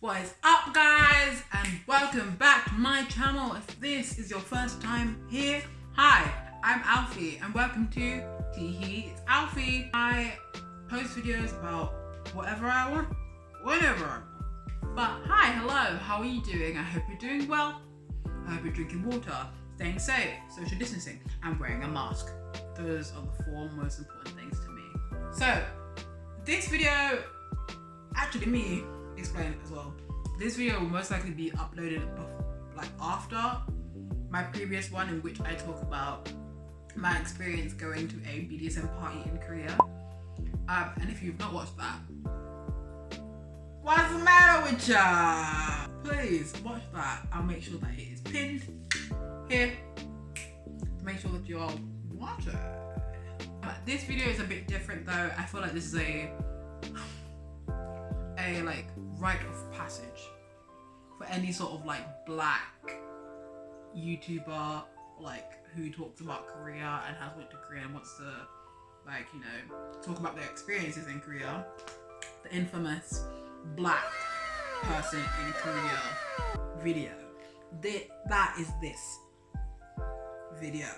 What is up, guys, and welcome back to my channel. If this is your first time here, hi, I'm Alfie and welcome to Teehee. It's Alfie. I post videos about whatever I want, whenever I want. But hi, hello, how are you doing? I hope you're doing well. I hope you're drinking water, staying safe, social distancing, and wearing a mask. Those are the four most important things to me. So, this video, actually me explain it as well. This video will most likely be uploaded after my previous one, in which I talk about my experience going to a BDSM party in Korea. And if you've not watched that, what's the matter with ya? Please watch that. I'll make sure that it is pinned here to make sure that you all watch it. This video is a bit different though. I feel like this is a like rite of passage for any sort of like black YouTuber like who talks about Korea and has went to Korea and wants to like, you know, talk about their experiences in Korea. The infamous black person in Korea video. That is this video.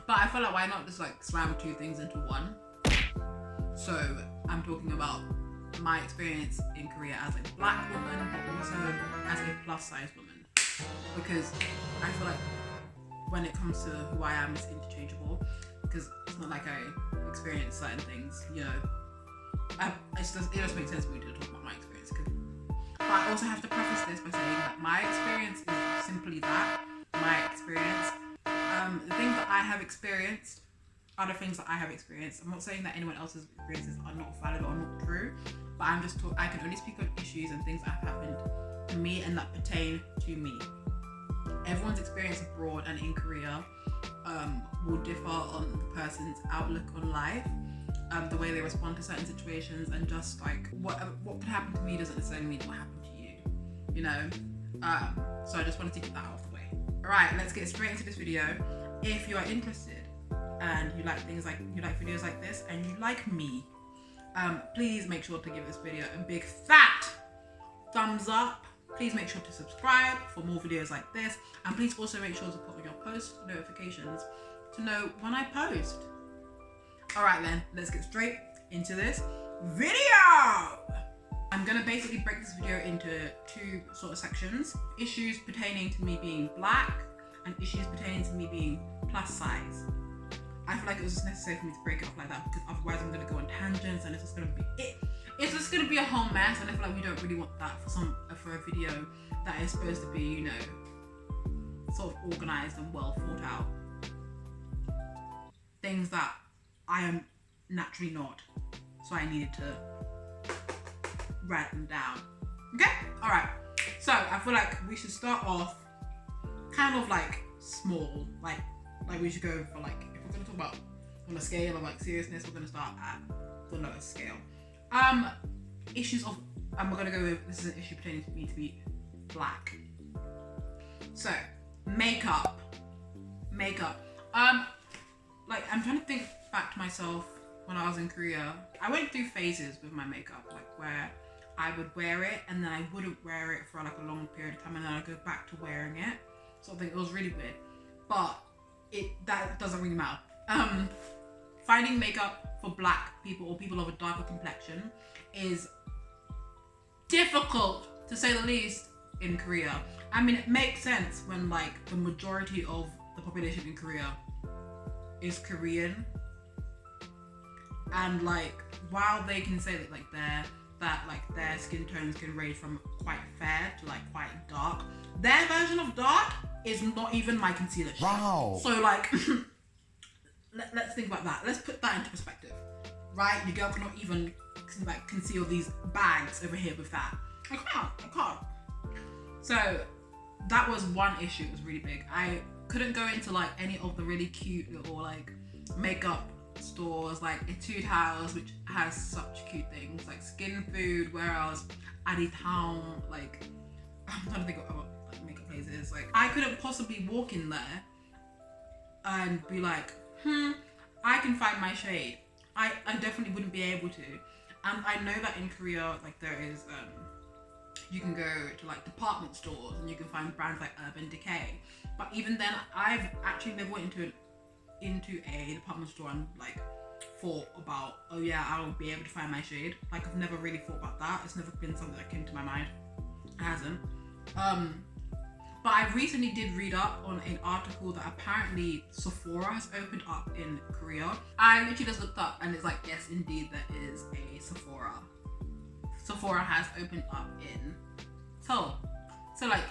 But I feel like why not just like slam two things into one? So I'm talking about my experience in Korea as a black woman, but also as a plus size woman. Because I feel like when it comes to who I am, it's interchangeable. Because it's not like I experience certain things, you know. It just makes sense for me to talk about my experience. But I also have to preface this by saying that my experience is simply that, my experience. The things that I have experienced are the things that I have experienced. I'm not saying that anyone else's experiences are not valid or not true, but I can only speak on issues and things that have happened to me and that pertain to me. Everyone's experience abroad and in Korea will differ on the person's outlook on life, the way they respond to certain situations, and just like what could happen to me doesn't necessarily mean what happened to you, you know. So I just wanted to get that out of the way. Alright, let's get straight into this video. If you are interested and you like videos like this and you like me, please make sure to give this video a big fat thumbs up. Please make sure to subscribe for more videos like this, and please also make sure to put on your post notifications to know when I post. Alright then, let's get straight into this video. I'm gonna basically break this video into two sort of sections. Issues pertaining to me being black and issues pertaining to me being plus size. I feel like it was just necessary for me to break it up like that, because otherwise I'm gonna go on tangents and it's just gonna be it's just gonna be a whole mess, and I feel like we don't really want that for a video that is supposed to be, you know, sort of organized and well thought out. Things that I am naturally not, so I needed to write them down. Okay? Alright. So I feel like we should start off kind of like small. Like we should go for like, if we're gonna talk about on a scale of like seriousness, we're gonna start at the lowest scale. Issues of, and we're gonna go with, this is an issue pertaining to me to be black. So, makeup. Like I'm trying to think back to myself when I was in Korea. I went through phases with my makeup, like where I would wear it and then I wouldn't wear it for like a long period of time, and then I'd go back to wearing it. So I think it was really weird, but that doesn't really matter. Finding makeup for black people or people of a darker complexion is difficult, to say the least, in Korea. I mean, it makes sense when like the majority of the population in Korea is Korean, and like while they can say that their skin tones can range from quite fair to like quite dark, their version of dark is not even my concealer shade. Wow. So like let's think about that. Let's put that into perspective, right? Your girl cannot even like conceal these bags over here with that. I can't. So that was one issue. It was really big. I couldn't go into like any of the really cute little like makeup stores like Etude House, which has such cute things like Skin Food, whereas Aditown, like I'm trying to think of what like makeup places. Like I couldn't possibly walk in there and be like, I can find my shade. I definitely wouldn't be able to. And I know that in Korea, like there is You can go to like department stores and you can find brands like Urban Decay. But even then, I've actually never went into a department store and like thought about, oh yeah, I'll be able to find my shade. Like, I've never really thought about that. It's never been something that came to my mind. It hasn't. But I recently did read up on an article that apparently Sephora has opened up in Korea. I literally just looked up and it's like, yes, indeed, there is a Sephora. Sephora has opened up in Seoul. So like,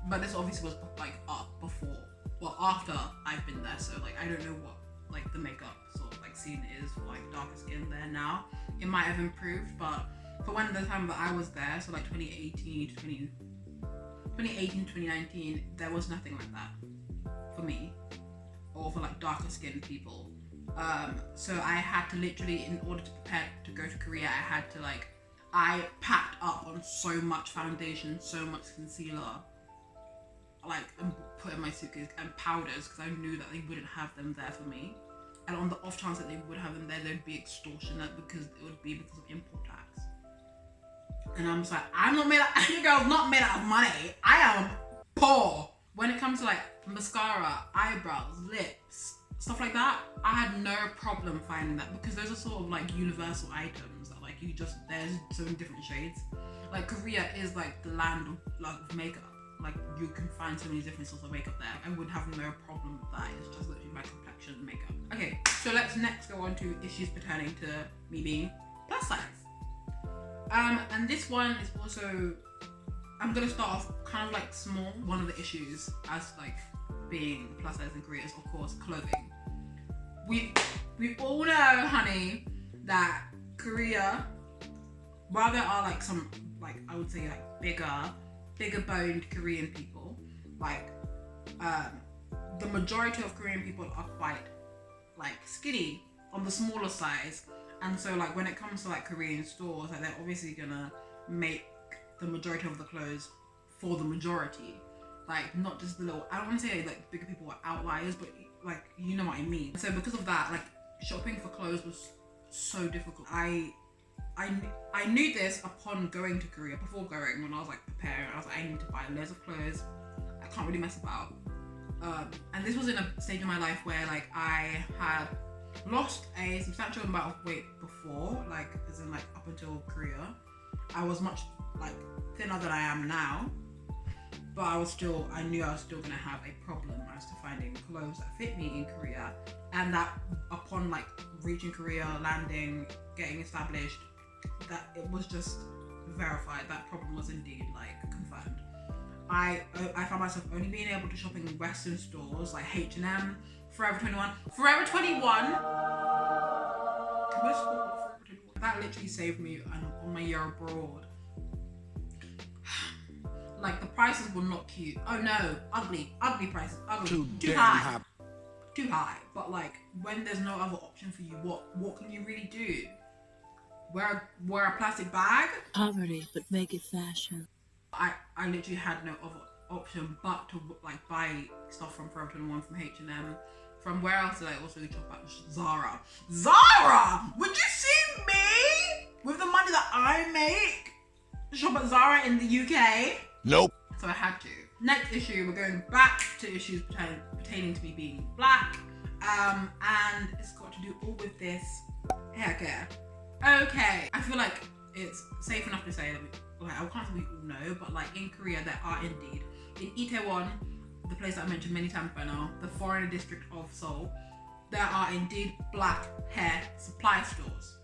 but this obviously was like up before, well, after I've been there. So like, I don't know what like the makeup sort of like scene is for like darker skin there now. It might have improved, but for when the time that I was there, so like 2018 to 2019, there was nothing like that for me or for like darker skinned people. So I had to literally, in order to prepare to go to Korea, I packed up on so much foundation, so much concealer, like, and put in my suitcase, and powders, because I knew that they wouldn't have them there for me. And on the off chance that they would have them there, there'd be extortionate, because it would be because of import tax. And I'm just like, I'm not made out, your girl's not made out of money. I am poor. When it comes to like mascara, eyebrows, lips, stuff like that, I had no problem finding that, because those are sort of like universal items that like there's so many different shades. Like, Korea is like the land of makeup. Like, you can find so many different sorts of makeup there. I would have no problem with that. It's just literally my complexion and makeup. Okay, so let's next go on to issues pertaining to me being plus size. And this one is also, I'm gonna start off kind of like small. One of the issues as like being plus size in Korea is, of course, clothing. We all know, honey, that Korea, while there are like some, like, I would say like bigger boned Korean people, like the majority of Korean people are quite like skinny on the smaller size. And so like when it comes to like Korean stores, like they're obviously gonna make the majority of the clothes for the majority, like not just the little, I don't want to say like bigger people are outliers, but like, you know what I mean. So because of that, like, shopping for clothes was so difficult. I knew this upon going to Korea. Before going, when I was like preparing, I was like, I need to buy loads of clothes. I can't really mess about. And this was in a stage of my life where like I had lost a substantial amount of weight before, like as in like up until Korea. I was much like thinner than I am now, but I knew I was still gonna have a problem as to finding clothes that fit me in Korea. And that upon like reaching Korea, landing, getting established, that it was just verified that problem was indeed like confirmed. I found myself only being able to shop in Western stores like H&M, Forever 21. That literally saved me on my year abroad. Like, the prices were not cute. Oh no, ugly prices, ugly. Too high. Too high. But like, when there's no other option for you, what can you really do? Wear a plastic bag? Poverty, but make it fashion. I literally had no other option but to like buy stuff from Forever 21, from H&M. From where else did I also shop at? Zara! Would you see me with the money that I make shop at Zara in the UK? Nope. So I had to. Next issue, we're going back to issues pertaining to me being black. And it's got to do all with this hair care. Okay, I feel like it's safe enough to say that I can't say we all know, but like in Korea there are indeed, in Itaewon, the place that I mentioned many times by now, the foreigner district of Seoul, there are indeed black hair supply stores.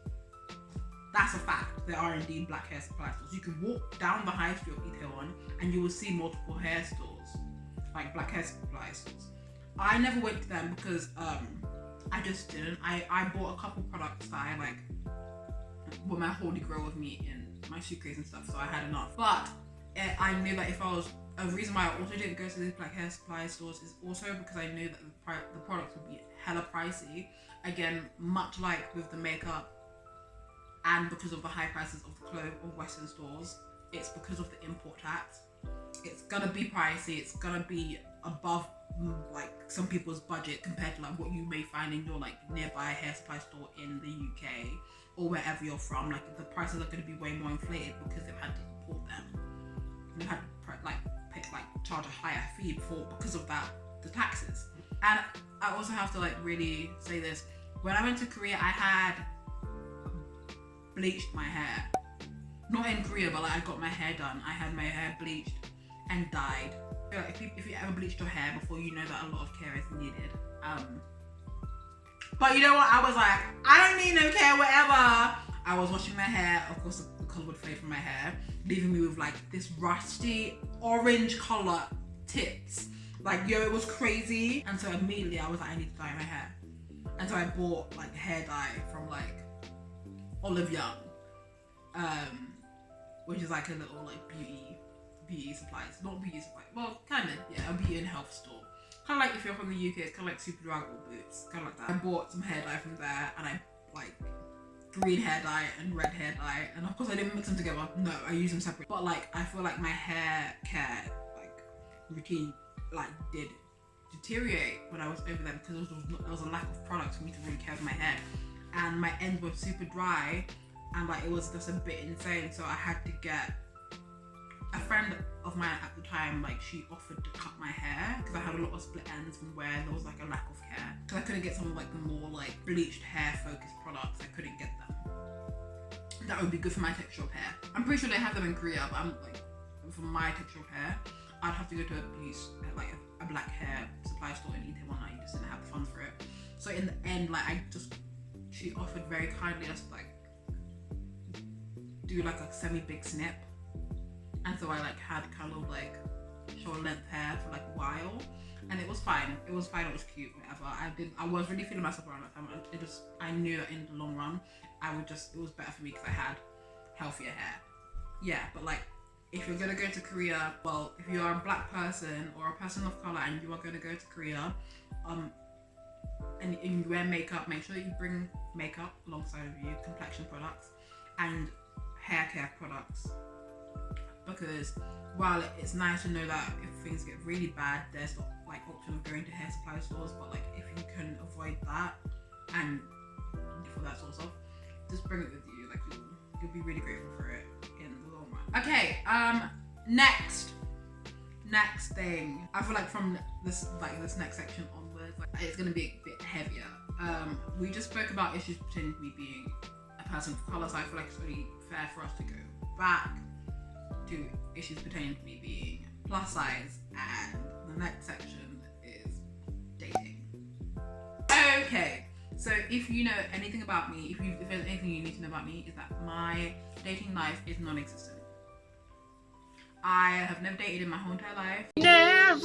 That's a fact. There are indeed black hair supply stores. You can walk down the high street of Itaewon and you will see multiple hair stores, like black hair supply stores. I never went to them because I just didn't. I bought a couple products that I like, with my Holy Grail with me in my suitcase and stuff, so I had enough. But I knew that if I was, a reason why I also didn't go to these black hair supply stores is also because I knew that the products would be hella pricey. Again, much like with the makeup, and because of the high prices of the clothes of Western stores, it's because of the import tax. It's gonna be pricey. It's gonna be above like some people's budget compared to like what you may find in your like nearby hair supply store in the UK or wherever you're from. Like the prices are going to be way more inflated because they've had to import them. They've had to charge a higher fee because of that, the taxes. And I also have to like really say this. When I went to Korea, I had bleached my hair. Not in Korea, but like I got my hair done. I had my hair bleached and dyed. I feel like if you ever bleached your hair before, you know that a lot of care is needed. But you know what? I was like, I don't need no care, whatever. I was washing my hair. Of course, the color would fade from my hair, leaving me with like this rusty orange color tips. Like, yo, it was crazy. And so immediately I was like, I need to dye my hair. And so I bought like hair dye from like Olive Young, which is like a little like beauty supplies. Not beauty supplies, well, kind of, yeah, a beauty and health store. Kind of like if you're from the UK, it's kind of like Superdry or Boots, kind of like that. I bought some hair dye from there, and I like green hair dye and red hair dye, and of course I didn't mix them together. No, I use them separate. But like I feel like my hair care like routine like did deteriorate when I was over there because there was a lack of products for me to really care for my hair, and my ends were super dry, and like it was just a bit insane. So I had to get a friend of mine at the time, like she offered to cut my hair because I had a lot of split ends from where there was like a lack of care. Because I couldn't get some of like the more like bleached hair focused products. I couldn't get them. That would be good for my texture of hair. I'm pretty sure they have them in Korea, but I'm like, for my texture of hair, I'd have to go to a black hair supply store in Itaewon. I just didn't have the funds for it. So in the end, like she offered very kindly us like do like a semi-big snip. And so I like had kind of like short length hair for like a while, and it was fine. It was fine. It was cute. Whatever. I was really feeling myself around that time. I knew that in the long run, it was better for me because I had healthier hair. Yeah, but like if you're gonna go to Korea, well, if you are a black person or a person of color and you are gonna go to Korea, and you wear makeup, make sure that you bring makeup alongside of you, complexion products, and hair care products. Because while it's nice to know that if things get really bad, there's not like option of going to hair supply stores, but like if you can avoid that and for that sort of stuff, just bring it with you. Like you'll be really grateful for it in the long run. Okay, next thing. I feel like from this next section onwards, like it's gonna be a bit heavier. We just spoke about issues pertaining to me being a person of color, so I feel like it's really fair for us to go back to issues pertaining to me being plus size, and the next section is dating. Okay, so if you know anything about me, if there's anything you need to know about me, is that my dating life is non-existent. I have never dated in my whole entire life. Never.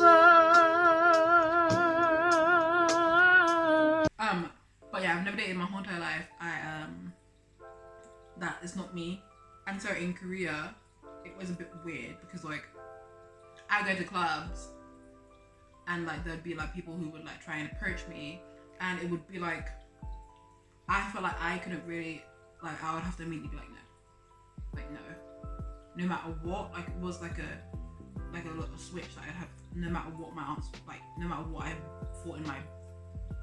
But yeah, I've never dated in my whole entire life. That is not me. And so in Korea, it was a bit weird because like I go to clubs and like there'd be like people who would like try and approach me, and it would be like I felt like I couldn't really, like I would have to immediately be like no matter what. Like it was like a little switch that I'd have, no matter what my answer, like no matter what I thought in my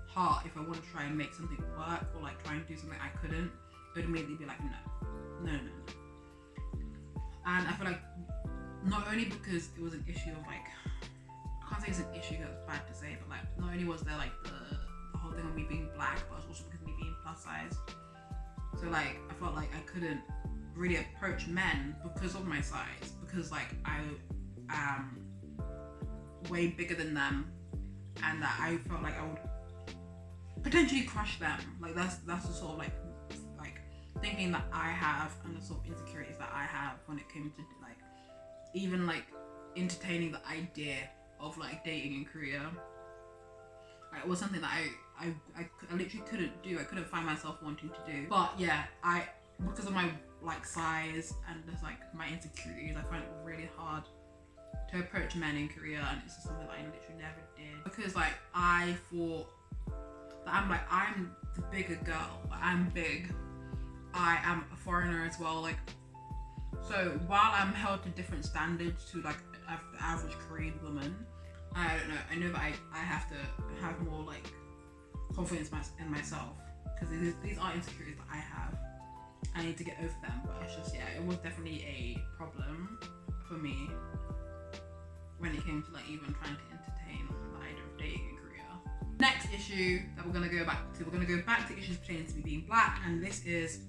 heart, if I want to try and make something work or like try and do something I couldn't, it would immediately be like no. And I feel like not only because it was an issue of like, I can't say it's an issue, that's bad to say, but like not only was there like the whole thing of me being black, but it was also because of me being plus size. So like I felt like I couldn't really approach men because of my size, because like I am way bigger than them, and that I felt like I would potentially crush them. Like that's the sort of like thinking that I have, and the sort of insecurities that I have when it came to like even like entertaining the idea of like dating in Korea. Like, it was something that I literally couldn't do. I couldn't find myself wanting to do. But yeah, because of my like size and just like my insecurities, I find it really hard to approach men in Korea, and it's just something that I literally never did, because like I thought that I'm the bigger girl. I'm big. I am a foreigner as well, like, so while I'm held to different standards to like the average Korean woman, I don't know, I know that I have to have more like confidence in myself, because these are insecurities that I have. I need to get over them. But it's just, yeah, it was definitely a problem for me when it came to like even trying to entertain the idea of dating in Korea. Next issue that we're gonna go back to issues pertaining to me being black, and this is,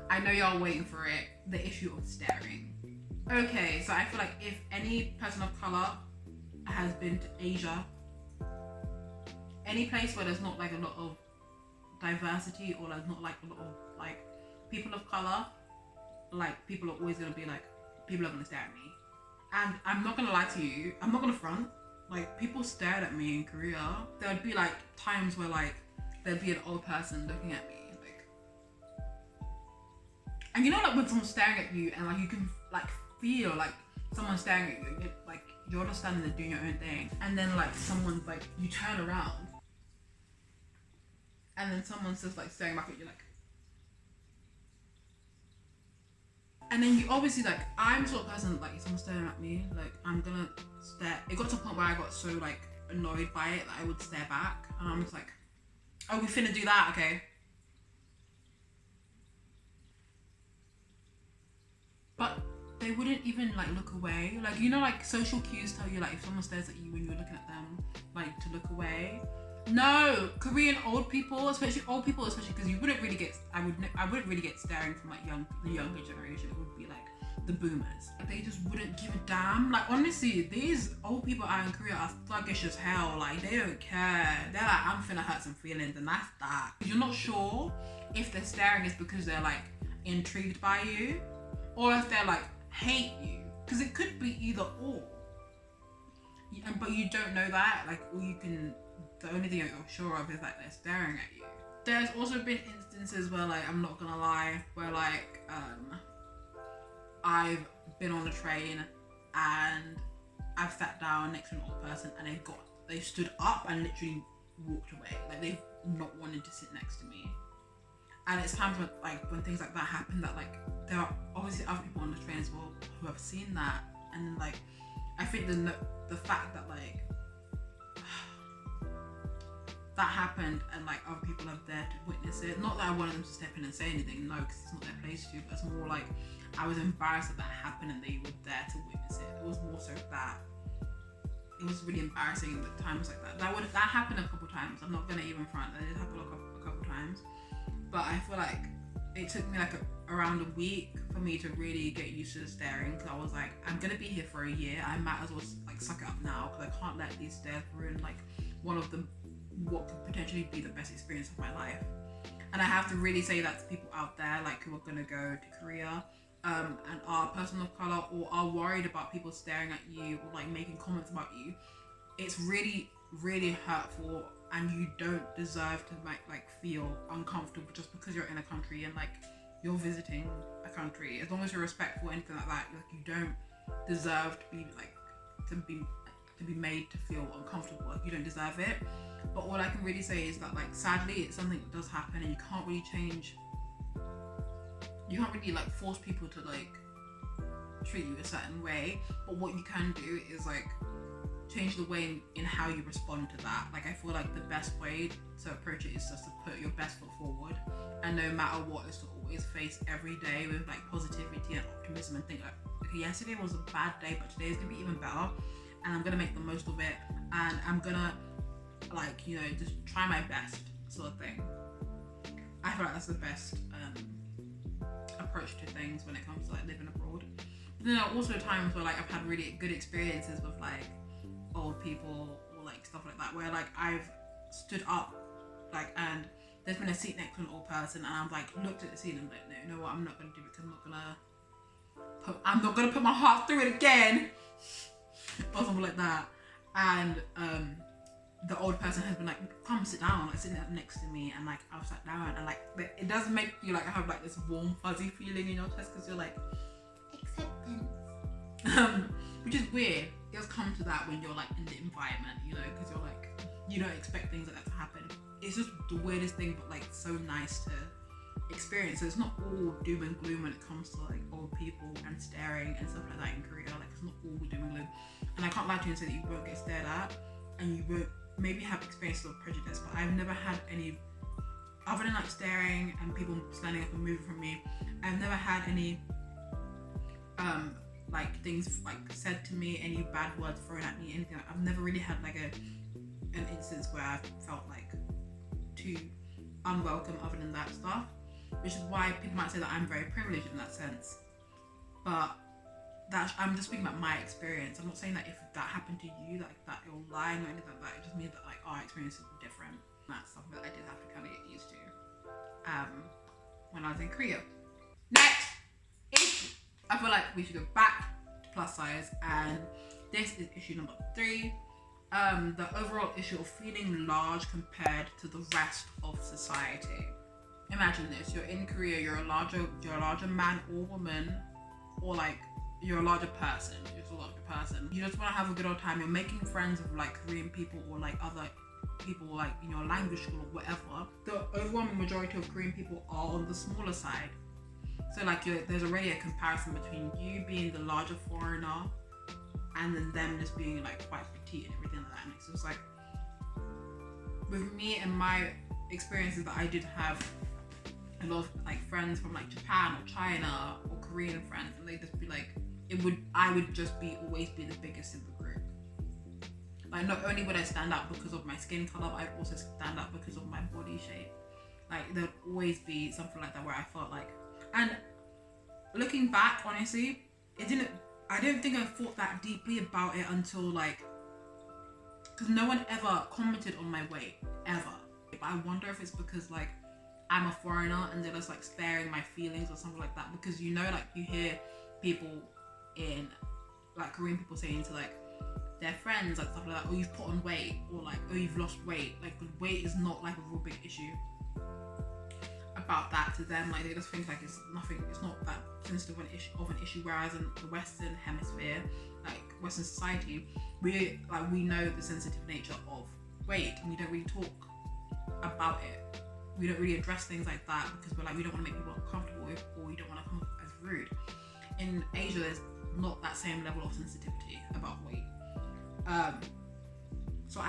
I know y'all waiting for it, the issue of staring. Okay, so I feel like if any person of color has been to Asia, any place where there's not like a lot of diversity or there's not like a lot of like people of color, like people are always gonna be like, people are gonna stare at me. And I'm not gonna lie to you, I'm not gonna front. Like, people stared at me in Korea. There would be like times where like there'd be an old person looking at me, like, and you know, like when someone's staring at you and like you can like feel like someone's staring at you, like you're just standing there doing your own thing, and then like someone's like, you turn around and then someone's just like staring back at you, like, and then you obviously, like, I'm the sort of person, like, if someone's staring at me, like, I'm gonna stare. It got to a point where I got so like annoyed by it that I would stare back, and I'm just like, oh, we finna do that, okay. But they wouldn't even like look away. Like, you know, like social cues tell you like if someone stares at you when you're looking at them, like to look away. No, Korean old people, especially because you wouldn't really get, I wouldn't really get staring from like the younger generation. It would be like the boomers. They just wouldn't give a damn. Like, honestly, these old people out in Korea are thuggish as hell. Like, they don't care. They're like, I'm finna hurt some feelings, and that's that. You're not sure if they're staring is because they're like intrigued by you, or if they're like hate you, because it could be either or. But you don't know that. Like, all you can, the only thing you're sure of is like they're staring at you. There's also been instances where, like, I'm not gonna lie, where like I've been on a train and I've sat down next to an old person and they stood up and literally walked away. Like, they've not wanted to sit next to me. And it's times when things like that happen, that like there are obviously other people on the train as well who have seen that, and then like I think the fact that like that happened and like other people are there to witness it. Not that I wanted them to step in and say anything, no, because it's not their place to. But it's more like I was embarrassed that happened and they were there to witness it. It was more so that it was really embarrassing at times like that. That happened a couple times. I'm not gonna even front. That did happen a couple times. But I feel like it took me like around a week for me to really get used to the staring, because I was like, I'm gonna be here for a year. I might as well like suck it up now, because I can't let these stares ruin like one of the what could potentially be the best experience of my life. And I have to really say that to people out there like who are gonna go to Korea and are a person of color or are worried about people staring at you or like making comments about you. It's really, really hurtful, and you don't deserve to like feel uncomfortable just because you're in a country and like you're visiting a country. As long as you're respectful or anything like that, like you don't deserve to be like to be made to feel uncomfortable. Like, you don't deserve it. But all I can really say is that like sadly it's something that does happen, and you can't really change. You can't really like force people to like treat you a certain way. But what you can do is like change the way in how you respond to that. Like, I feel like the best way to approach it is just to put your best foot forward, and no matter what, is to always face every day with like positivity and optimism, and think like, okay, yesterday was a bad day, but today is gonna be even better, and I'm gonna make the most of it, and I'm gonna like, you know, just try my best, sort of thing. I feel like that's the best approach to things when it comes to like living abroad. But then there are also times where like I've had really good experiences with like old people or like stuff like that, where like I've stood up like and there's been a seat next to an old person, and I've like looked at the seat and I'm like, no, you know what, I'm not gonna do it, because I'm not gonna put my heart through it again or something like that. And the old person has been like, come sit down, like sitting next to me, and like I've sat down, and like it does make you like have like this warm fuzzy feeling in your chest, because you're like, acceptance. Which is weird. It does come to that when you're like in the environment, you know, because you're like, you don't expect things like that to happen. It's just the weirdest thing, but like so nice to experience. So it's not all doom and gloom when it comes to like old people and staring and stuff like that in Korea. Like, it's not all doom and gloom. And I can't lie to you and say that you won't get stared at, and you won't maybe have experiences of prejudice, but I've never had any other than like staring and people standing up and moving from me, I've never had any like things like said to me, any bad words thrown at me, anything. I've never really had like an instance where I felt like too unwelcome other than that stuff, which is why people might say that I'm very privileged in that sense. But I'm just speaking about my experience. I'm not saying that if that happened to you, like that you're lying or anything like that. It just means that like our experiences were different. That's something that I did have to kind of get used to when I was in Korea. Next issue. I feel like we should go back to plus size, and this is issue number 3. The overall issue of feeling large compared to the rest of society. Imagine this: you're in Korea, you're a larger man or woman, or like you're a larger person. You're just a larger person. You just want to have a good old time. You're making friends with like Korean people or like other people like in your language school or whatever. The overwhelming majority of Korean people are on the smaller side. So like there's already a comparison between you being the larger foreigner and then them just being like quite petite and everything like that. And it's just like, with me and my experiences that I did have a lot of like friends from like Japan or China or Korean friends, and they'd just be like, I would just always be the biggest in the group. Like not only would I stand out because of my skin color, I'd also stand out because of my body shape. Like there'd always be something like that where I felt like, and looking back, honestly, I don't think I thought that deeply about it until like, because no one ever commented on my weight, ever. But I wonder if it's because like I'm a foreigner and they're just like sparing my feelings or something like that. Because you know, like you hear people in like Korean people saying to like their friends like stuff like that, oh you've put on weight, or like oh you've lost weight. Like the weight is not like a real big issue about that to them. Like they just think like it's nothing, it's not that sensitive of an issue, whereas in the Western hemisphere, like Western society, we know the sensitive nature of weight, and we don't really talk about it. We don't really address things like that because we don't want to make people uncomfortable or we don't want to come off as rude. In Asia, there's not that same level of sensitivity about weight. So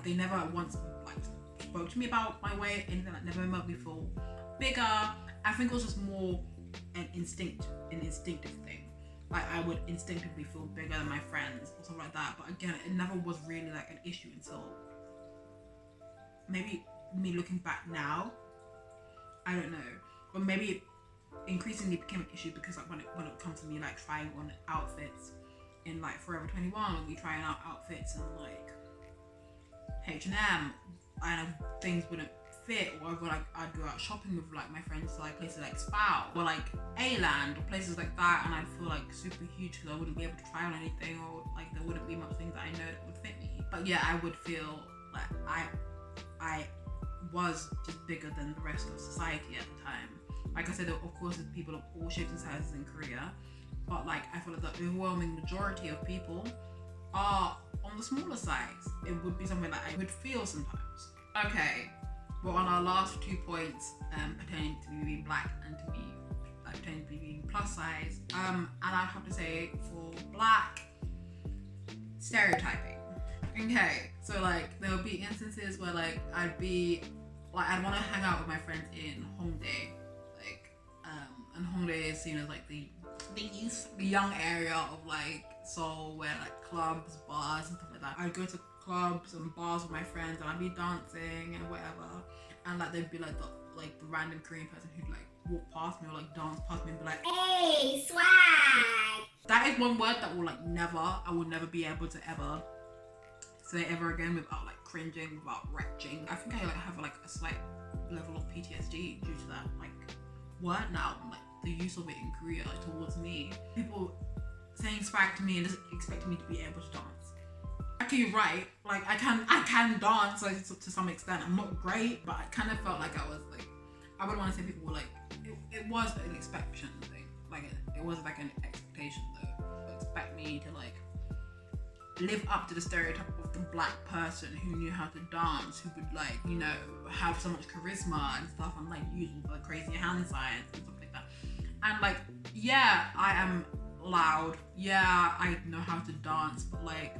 they never once like spoke to me about my weight, anything that never made me feel bigger. I think it was just more an instinctive thing. Like I would instinctively feel bigger than my friends or something like that. But again, it never was really like an issue until maybe me looking back now. I don't know, but maybe it increasingly became an issue because like when it comes to me like trying on outfits in like Forever 21, we'll be trying out outfits in like H&M and things wouldn't fit, or I'd go out shopping with like my friends to like places like Spout or like A-Land or places like that, and I'd feel like super huge because I wouldn't be able to try on anything, or like there wouldn't be much things that I know that would fit me. But yeah, I would feel like I was just bigger than the rest of society at the time. Like I said, of course there's people of all shapes and sizes in Korea, but like I feel like the overwhelming majority of people are on the smaller sides. It would be something that I would feel sometimes. Okay, we're on our last 2 points pertaining to me being black and to me pertaining to me being plus size. And I'd have to say for black, stereotyping. Okay, so like there'll be instances where like I'd want to hang out with my friends in Hongdae, like and Hongdae is seen as like the young area of like Seoul, where like clubs, bars and stuff like that. I'd go to clubs and bars with my friends and I'd be dancing and whatever, and like there'd be like the random Korean person who'd like walk past me or like dance past me and be like, hey, swag. That is one word that I will never be able to ever say ever again without like cringing, without retching. I think I like have like a slight level of PTSD due to that like word now, like the use of it in Korea towards me. People saying swag to me and just expecting me to be able to dance. Okay, you're right. Like I can dance like to some extent. I'm not great, but I kind of felt like I was like, I would want to say people were like, it was an expectation thing. Like it was like an expectation though. They expect me to like live up to the stereotype of the black person who knew how to dance, who would like, you know, have so much charisma and stuff, and like use all the crazy hand signs and stuff like that. And like, yeah, I am loud, yeah, I know how to dance, but like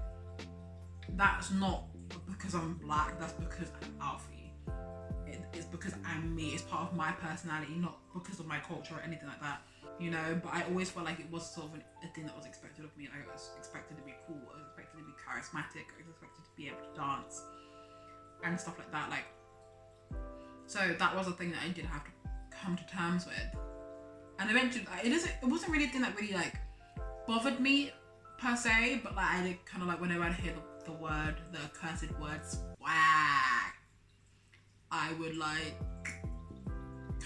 that's not because I'm black, that's because I'm alfie. it's because I'm me. It's part of my personality, not because of my culture or anything like that. You know, but I always felt like it was sort of a thing that was expected of me. Like I was expected to be cool, I was expected to be charismatic, I was expected to be able to dance and stuff like that. Like, so that was a thing that I did have to come to terms with. And eventually, it wasn't really a thing that really like bothered me per se, but like I did kind of like whenever I'd hear the accursed word swag, I would like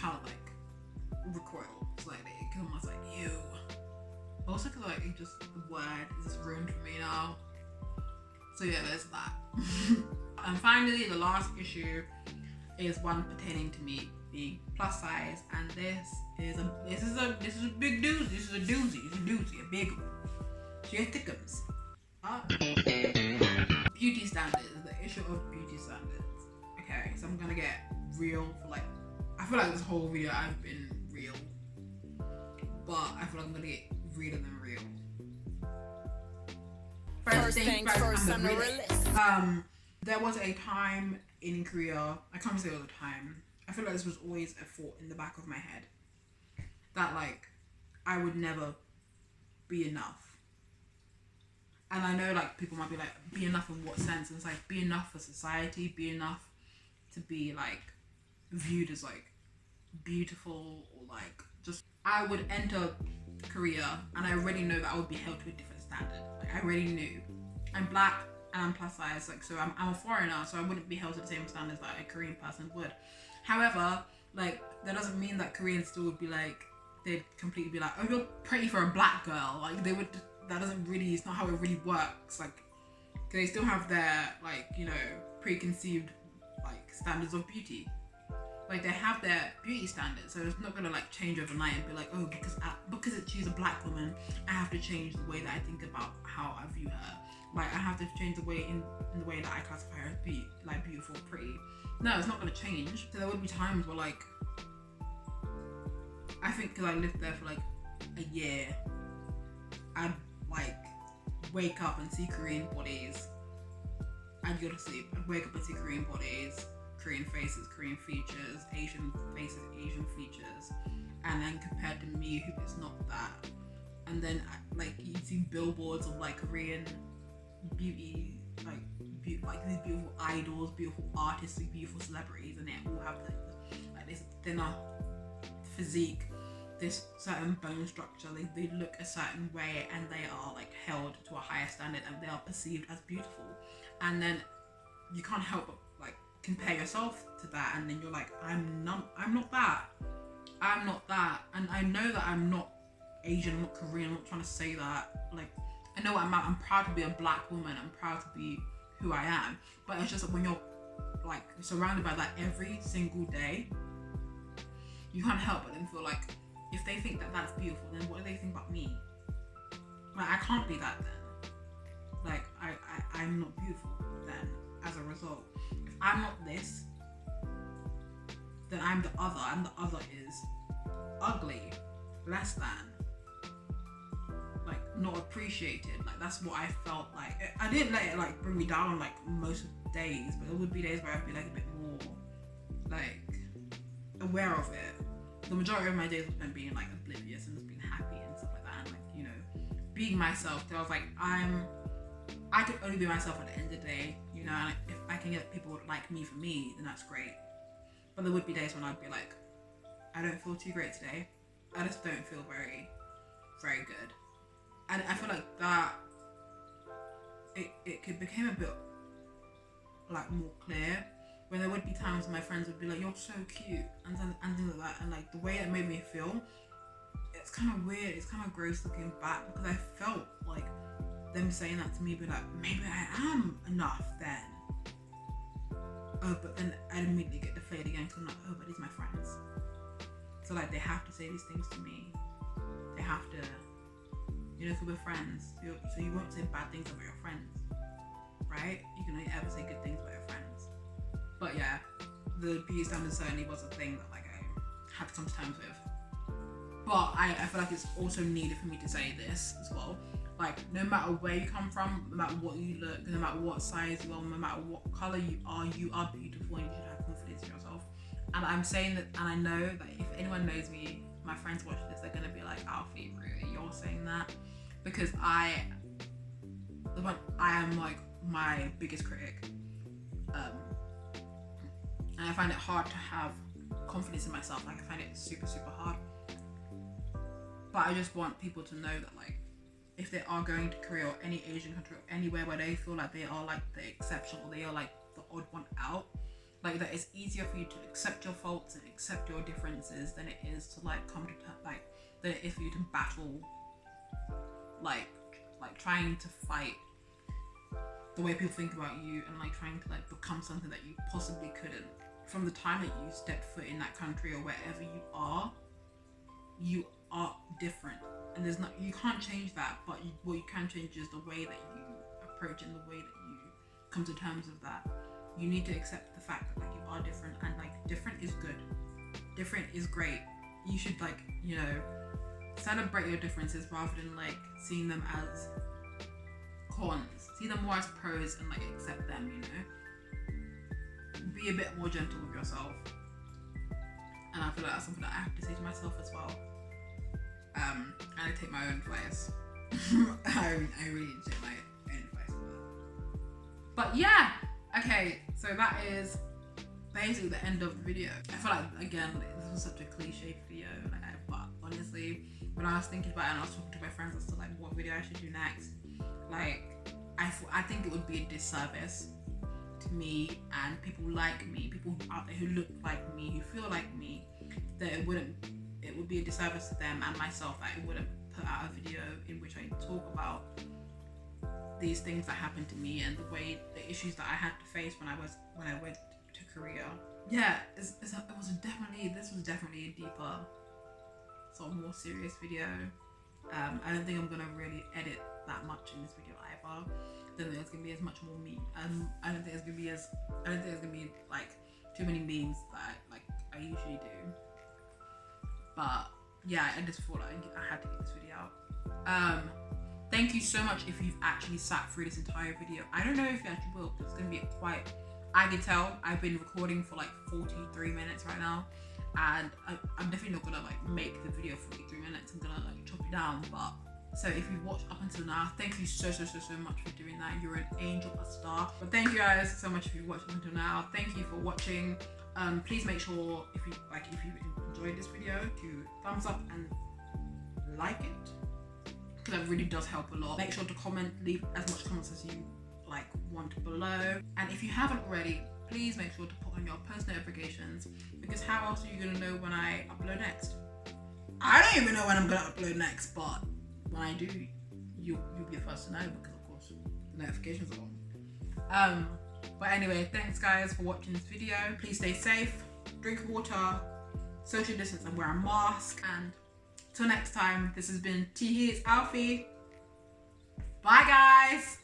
kind of like recoil slightly because I was like, ew. Also because like it just, the word is just ruined for me now. So yeah, there's that. And finally, the last issue is one pertaining to me being plus size, and this is a big doozy. This is a doozy, a big one. She thickums. Beauty standards, the issue of beauty standards. Okay, so I'm gonna get real for like, I feel like this whole video I've been real, but I feel like I'm gonna get realer than real. First things first, I'm the realist. There was a time in Korea, I can't say all the time, I feel like this was always a thought in the back of my head, that like, I would never be enough. And I know like people might be like, be enough in what sense? And it's like, be enough for society, be enough to be like viewed as like beautiful, or like just, I would enter Korea and I already know that I would be held to a different standard. Like I already knew. I'm black and I'm plus size, like, so I'm a foreigner, so I wouldn't be held to the same standards that a Korean person would. However, like, that doesn't mean that Koreans still would be like, they'd completely be like, oh, you're pretty for a black girl. Like, they would, that doesn't really, it's not how it really works. Like, they still have their, like, you know, preconceived, like, standards of beauty. Like, they have their beauty standards, so it's not gonna, like, change overnight and be like, oh, because she's a black woman, I have to change the way that I think about how I view her. Like, I have to change the way in the way that I classify her as like beautiful, pretty. No, it's not gonna change. So there would be times where like, I think because I lived there for like a year, I'd like wake up and see Korean bodies. I'd go to sleep, I'd wake up and see Korean bodies, Korean faces, Korean features, Asian faces, Asian features, and then compared to me who is not that. And then like you see billboards of like Korean beauty, like these beautiful idols, beautiful artists, beautiful celebrities, and they all have like this thinner physique, this certain bone structure. They look a certain way, and they are like held to a higher standard, and they are perceived as beautiful. And then you can't help but like compare yourself to that, and then you're like, I'm not that, and I know that I'm not Asian, I'm not Korean, I'm not trying to say that. Like, I know what I'm proud to be a black woman, I'm proud to be who I am, but it's just that when you're like surrounded by that every single day, you can't help but then feel like, if they think that that's beautiful, then what do they think about me? Like, I can't be that then. Like, I'm not beautiful then, as a result. If I'm not this, then I'm the other, and the other is ugly, less than, like, not appreciated. Like, that's what I felt like. I didn't let it like bring me down like most of the days, but there would be days where I'd be like a bit more like aware of it. The majority of my days were spent being like oblivious and just being happy and stuff like that, and like, you know, being myself. So I was like, I could only be myself at the end of the day, you know, and if I can get people like me for me, then that's great. But there would be days when I'd be like, I don't feel too great today. I just don't feel very, very good. And I feel like that, it became a bit like more clear when there would be times when my friends would be like, you're so cute, and things like that, and like the way it made me feel, it's kind of weird, it's kind of gross looking back, because I felt like them saying that to me, be like, maybe I am enough then. Oh, but then I'd immediately get deflated again, because I'm like, oh, but these are my friends. So like, they have to say these things to me. They have to, you know, so we're friends, so you won't say bad things about your friends, right? You can only ever say good things about your friends. But yeah, the beauty standard certainly was a thing that like I had to come to terms with. But I feel like it's also needed for me to say this as well. Like, no matter where you come from, no matter what you look, no matter what size you are, no matter what color you are beautiful, and you should have confidence in yourself. And I'm saying that, and I know that if anyone knows me, my friends watch this, they're gonna be like, Alfie, really, you're saying that? Because I am like my biggest critic. And I find it hard to have confidence in myself. Like, I find it super, super hard. But I just want people to know that, like, if they are going to Korea or any Asian country or anywhere where they feel like they are like the exception or they are like the odd one out, like, that it's easier for you to accept your faults and accept your differences than it is to like come to like than it is for you to battle like trying to fight the way people think about you and like trying to like become something that you possibly couldn't. From the time that you step foot in that country or wherever you are different, and there's not, you can't change that, but what you can change is the way that you approach and the way that you come to terms with that. You need to accept the fact that like you are different, and like different is good, different is great. You should like, you know, celebrate your differences rather than like seeing them as cons. See them more as pros and like accept them, you know. Be a bit more gentle with yourself, and I feel like that's something that I have to say to myself as well. And I take my own advice. I really take my own advice for that. But yeah, okay, so that is basically the end of the video. I feel like, again, this was such a cliche video, like, but honestly, when I was thinking about it and I was talking to my friends as to like what video I should do next, like I think it would be a disservice to me and people like me, people out there who look like me, who feel like me, that it would be a disservice to them and myself that I wouldn't put out a video in which I talk about these things that happened to me and the issues that I had to face when I went to Korea. Yeah, this was definitely a deeper, sort of more serious video. I don't think I'm gonna really edit that much in this video either. I don't think there's gonna be as much more me. I don't think there's gonna be like too many memes that I usually do. But yeah, I just thought like I had to get this video out. Thank you so much if you've actually sat through this entire video. I don't know if you actually will, because it's gonna be quite. I can tell I've been recording for like 43 minutes right now, and I'm definitely not gonna like make the video 43 minutes. I'm gonna like chop it down. But so if you've watched up until now, thank you so much for doing that. You're an angel, a star. But thank you guys so much if you've watched up until now. Thank you for watching. Please make sure if you enjoyed this video to thumbs up and like it, because that really does help a lot. Make sure to comment, leave as much comments as you like want below, and if you haven't already, please make sure to put on your post notifications, because how else are you gonna know when I upload next? I don't even know when I'm gonna upload next, but when I do, you'll be the first to know, because of course the notifications are on. But anyway, thanks guys for watching this video. Please stay safe, drink water, social distance and wear a mask, and till next time, this has been T. Alfie. Bye guys.